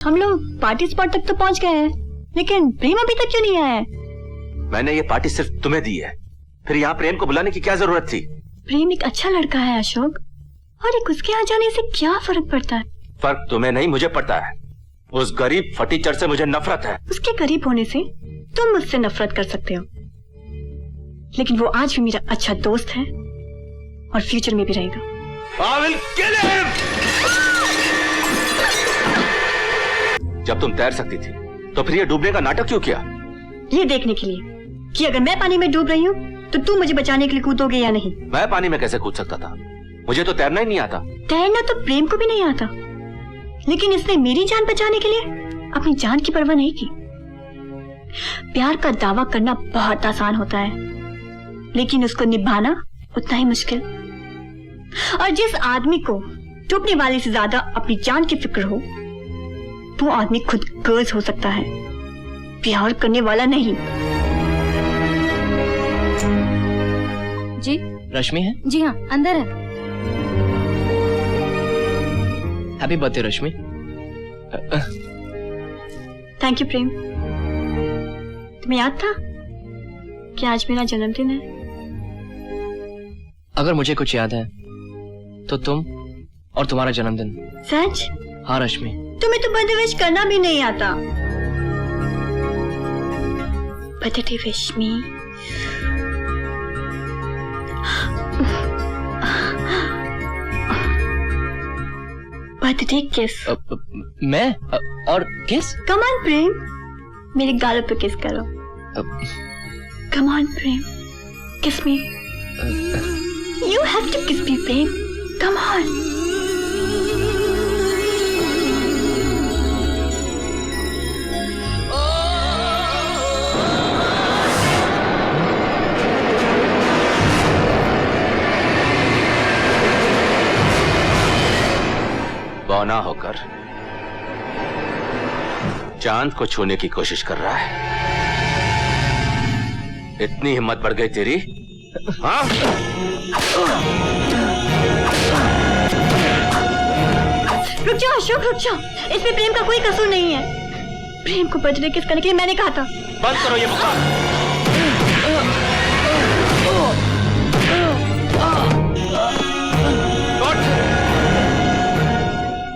हम लोग party spot तक तो पहुंच गए हैं, लेकिन प्रेम अभी तक क्यों नहीं आया है? मैंने ये पार्टी सिर्फ तुम्हें दी है, फिर यहाँ प्रेम को बुलाने की क्या जरूरत थी? प्रेम एक अच्छा लड़का है अशोक, और एक उसके आ जाने से क्या फर्क पड़ता है? फर्क तुम्हें नहीं मुझे पड़ता है। उस गरीब फटीचर से मुझे नफरत है। उसके गरीब होने से तुम मुझसे नफरत कर सकते हो, लेकिन वो आज भी मेरा अच्छा दोस्त है और फ्यूचर में भी रहेगा। I will kill him! जब तुम तैर सकती थी तो फिर ये डूबने का नाटक क्यों किया? ये देखने के लिए कि अगर मैं पानी में डूब रही हूँ तो तुम मुझे बचाने के लिए कूदोगे या नहीं। मैं पानी में कैसे कूद सकता था? मुझे तो तैरना ही नहीं आता। तैरना तो प्रेम को भी नहीं आता, लेकिन इसने मेरी जान बचाने के लिए अपनी जान की परवाह नहीं की। प्यार का दावा करना बहुत आसान होता है, लेकिन उसको निभाना उतना ही मुश्किल। और जिस आदमी को डूबने वाले से ज्यादा अपनी जान की फिक्र हो, वो आदमी खुद गर्ज हो सकता है, प्यार करने वाला नहीं। जी रश्मि है? जी हाँ, अंदर है। Happy birthday Rashmi. Thank you Prem. तुम्हें याद था कि आज मेरा जन्मदिन है? अगर मुझे कुछ याद है तो तुम और तुम्हारा जन्मदिन। सच? हाँ रश्मि। तुम्हें तो बर्थडे विश करना भी नहीं आता। Birthday wish me. बर्थडे किस। मैं और किस? कम ऑन प्रेम, मेरे गालों पे किस करो। कम ऑन प्रेम, किस मी। You have to kiss me, babe. Come on. बौना होकर चांद को छूने की कोशिश कर रहा है। इतनी हिम्मत बढ़ गई तेरी? हाँ? रुक जाओ अशोक, रुक जाओ। इसमें प्रेम का कोई कसूर नहीं है। प्रेम को बर्थडे किस करने के लिए मैंने कहा था। बंद करो ये बकवास।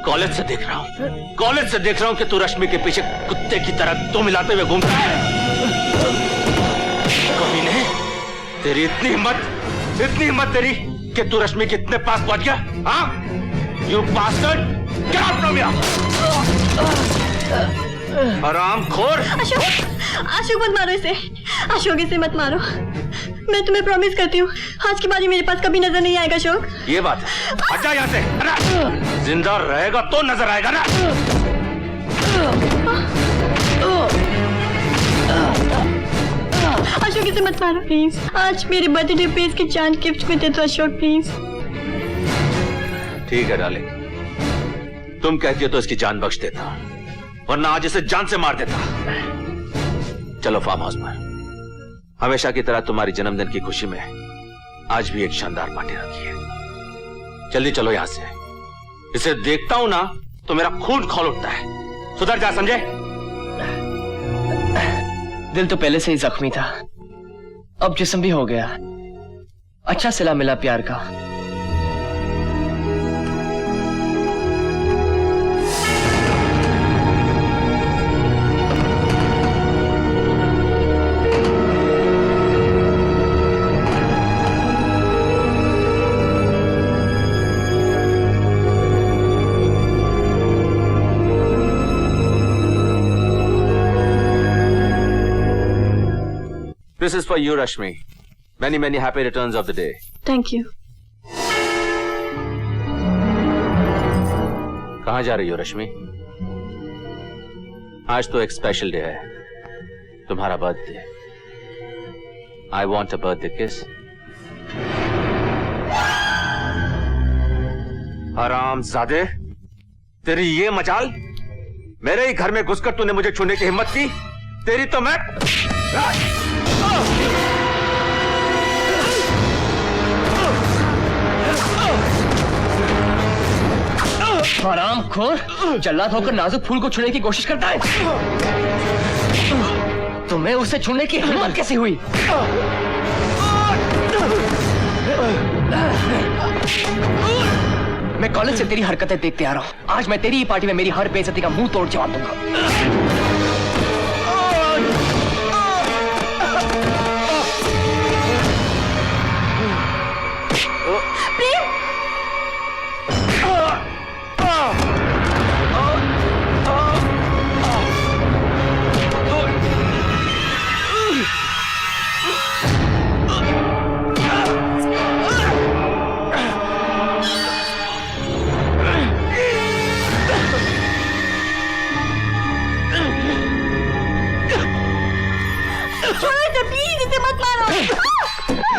कॉलेज से देख रहा हूँ कि तू रश्मि के पीछे कुत्ते की तरह दो मिलाते हुए घूमता है। कभी नहीं, तेरी इतनी हिम्मत तेरी कि तू रश्मि के इतने पास पहुंच गया? हाँ? You bastard! Get out from here! हरामखोर! अशोक मत मारो इसे। अशोक इसे मत मारो। मैं तुम्हें प्रॉमिस करती हूँ, आज के बाद ये मेरे पास कभी नजर नहीं आएगा अशोक। ये बात है। हट जा यहाँ से। जिंदा रहेगा तो नजर आएगा ना। अशोक इसे मत मारो प्लीज। आज मेरे बर्थडे पे इसकी जान गिफ्ट में दे दो अशोक प्लीज। ठीक है डार्लिंग, तुम कहती हो तो इसकी जान बख्श देता, वरना आज इसे जान से मार देता। चलो फार्म हाउस में। हमेशा की तरह तुम्हारी जन्मदिन की खुशी में आज भी एक शानदार पार्टी रखी है। जल्दी चलो यहां से। इसे देखता हूं ना तो मेरा खून खौल उठता है। सुधर जा, समझे? दिल तो पहले से ही जख्मी था, अब जिस्म भी हो गया। अच्छा सिला मिला प्यार का। This is for you, Rashmi. Many, many happy returns of the day. Thank you. कहाँ जा रही हो रश्मि? आज तो एक स्पेशल डे है, तुम्हारा birthday. I want a birthday kiss. हरामजादे, तेरी ये मजाल! मेरे ही घर में घुसकर तूने मुझे छूने की हिम्मत की? तेरी तो मैं हरामखोर, जल्लाद होकर नाजुक फूल को छूने की कोशिश करता है। तुम्हें उसे छूने की हिम्मत कैसे हुई? मैं कॉलेज से तेरी हरकतें देखते आ रहा हूं। आज मैं तेरी ही पार्टी में मेरी हर बेइज्जती का मुंह तोड़ जवाब दूंगा।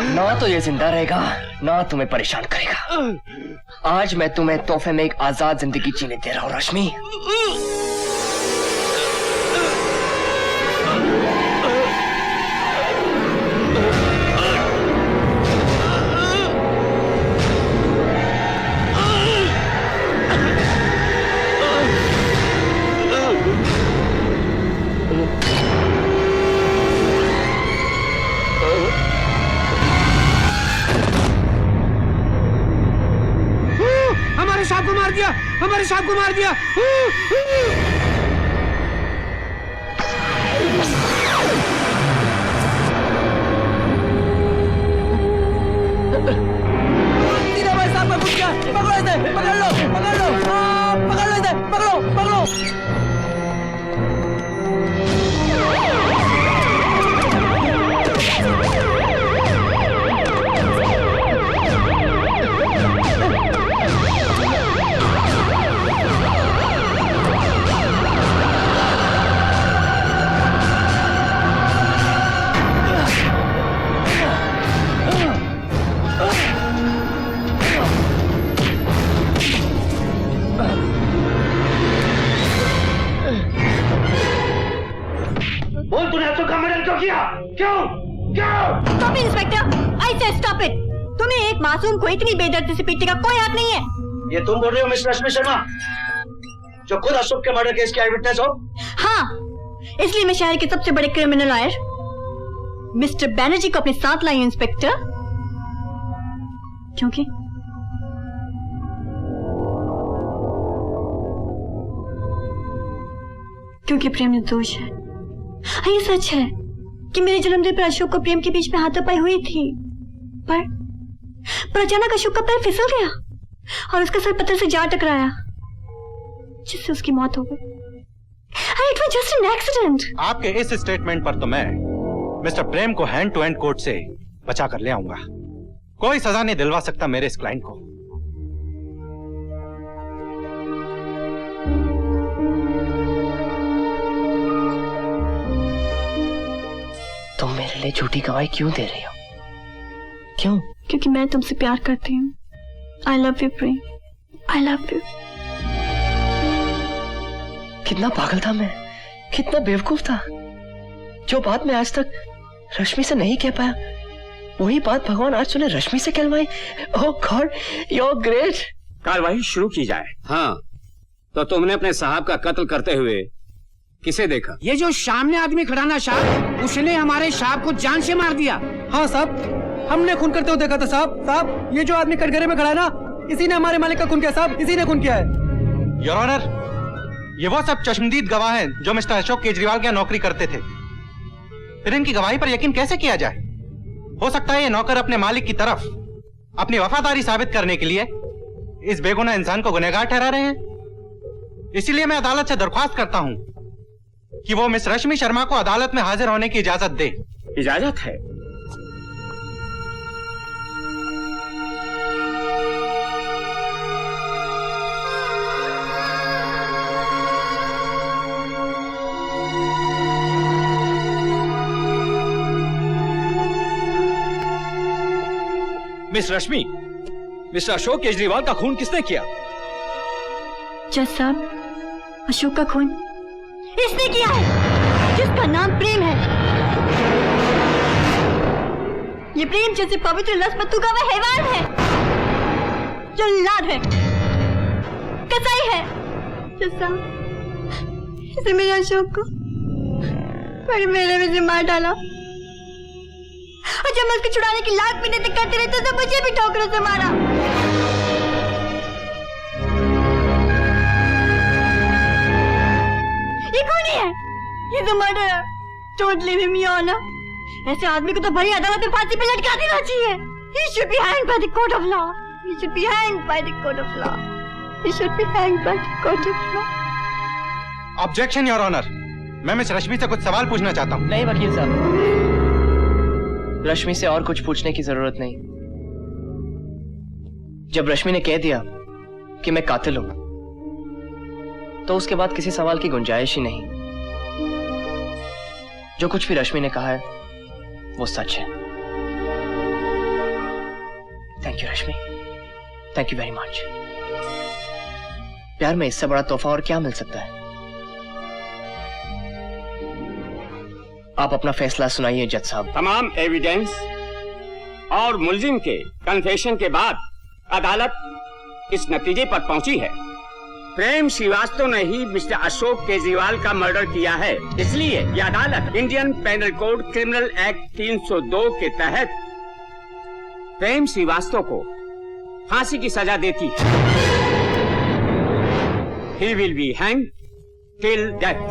ना तो ये जिंदा रहेगा, ना तुम्हें परेशान करेगा। आज मैं तुम्हें तोहफे में एक आजाद जिंदगी जीने दे रहा हूँ रश्मि। हमारे सांप को मार दिया। सीधा भाई सांप का घुस गया। पकड़ो इसे, पकड़ लो, पकड़ लो, पकड़ लो इसे, पकड़ो, पकड़ो। Stop it, inspector! I said stop it! तुम्हें एक मासूम को इतनी बेदर्दी से पीटने का कोई हक नहीं है। ये तुम बोल रहे हो मिस्टर रश्मि शर्मा, जो खुद अशोक के मर्डर केस की आई विटनेस हो? हाँ, इसलिए मैं शहर के सबसे बड़े क्रिमिनल लॉयर मिस्टर बैनर्जी को अपने साथ लाई हूं इंस्पेक्टर, क्योंकि प्रेम निर्दोष है। हाँ, ये सच है कि मेरे जन्मदिन पर अशोक को प्रेम के बीच में हाथापाई हुई थी, पर अचानक अशोक का पैर फिसल गया और उसका सर पत्थर से जा टकराया, जिससे उसकी मौत हो गई। It was just an accident. आपके इस स्टेटमेंट पर तो मैं मिस्टर प्रेम को हैंड टू हैंड कोर्ट से बचा कर ले आऊंगा। कोई सजा नहीं दिलवा सकता मेरे इस क्लाइंट को। तुम मेरे लिए झूठी गवाही क्यों दे रही हो? क्यों? क्योंकि मैं तुमसे प्यार करती हूँ। I love you, Prem. I love you. कितना पागल था मैं, कितना बेवकूफ था। जो बात मैं आज तक रश्मि से नहीं कह पाया, वही बात भगवान आज तूने रश्मि से कहलवाई। ओह गॉड, यू आर ग्रेट। कार्रवाई शुरू की जाए। हाँ, तो तुमने अपने साहब का कत्ल करते हुए किसे देखा? ये जो सामने आदमी खड़ा ना साहब, उसने हमारे साहब को जान से मार दिया। हाँ साहब, हमने खून करते हुए देखा था साहब। साहब, ये जो आदमी कटघरे में खड़ा है ना, इसी ने हमारे मालिक का खून किया साहब, इसी ने खून किया है। योर ऑनर, ये वो सब चश्मदीद गवाह हैं जो मिस्टर अशोक केजरीवाल के यहाँ नौकरी करते थे। फिर इनकी गवाही पर यकीन कैसे किया जाए? हो सकता है ये नौकर अपने मालिक की तरफ अपनी वफादारी साबित करने के लिए इस बेगुनाह इंसान को गुनहगार ठहरा रहे हैं। इसीलिए मैं अदालत से दरख्वास्त करता हूं कि वो मिस रश्मि शर्मा को अदालत में हाजिर होने की इजाजत दे। इजाजत है? मिस रश्मि, मिस्टर अशोक केजरीवाल का खून किसने किया? जज साहब, अशोक का खून इसने किया है जिसका नाम प्रेम है। ये प्रेम जैसे पवित्र लसपत्तू का वह हैवान है जो लाद है। कसाई है। जज साहब, इसे मेरे अशोक को बड़े मेले में से मार डाला, और जब मैं उसको छुड़ाने की लाख मिन्नतें करते रहते तो मुझे भी ठोकरों से मारा। ये कौन है? ये तो मर्डर है। Don't leave him, Your Honor. ऐसे आदमी को तो भरी अदालत में फांसी पे लटका देना चाहिए। He should be hanged by the court of law. He should be hanged by the court of law. He should be hanged by the court of law. Objection your honour, मैं मिस रश्मि से कुछ सवाल पूछना चाहता हूँ। नहीं वकील साहब, रश्मि से और कुछ पूछने की जरूरत नहीं। जब रश्मि ने कह दिया कि मैं कातिल हूं, तो उसके बाद किसी सवाल की गुंजाइश ही नहीं। जो कुछ भी रश्मि ने कहा है वो सच है। Thank you Rashmi, thank you very much. प्यार में इससे बड़ा तोहफा और क्या मिल सकता है? आप अपना फैसला सुनाइए जज साहब। तमाम एविडेंस और मुलजिम के कन्फेशन के बाद अदालत इस नतीजे पर पहुंची है, प्रेम श्रीवास्तव ने ही मिस्टर अशोक केजरीवाल का मर्डर किया है। इसलिए यह अदालत Indian penal code criminal act 302 के तहत प्रेम श्रीवास्तव को फांसी की सजा देती है। He will be hanged till death.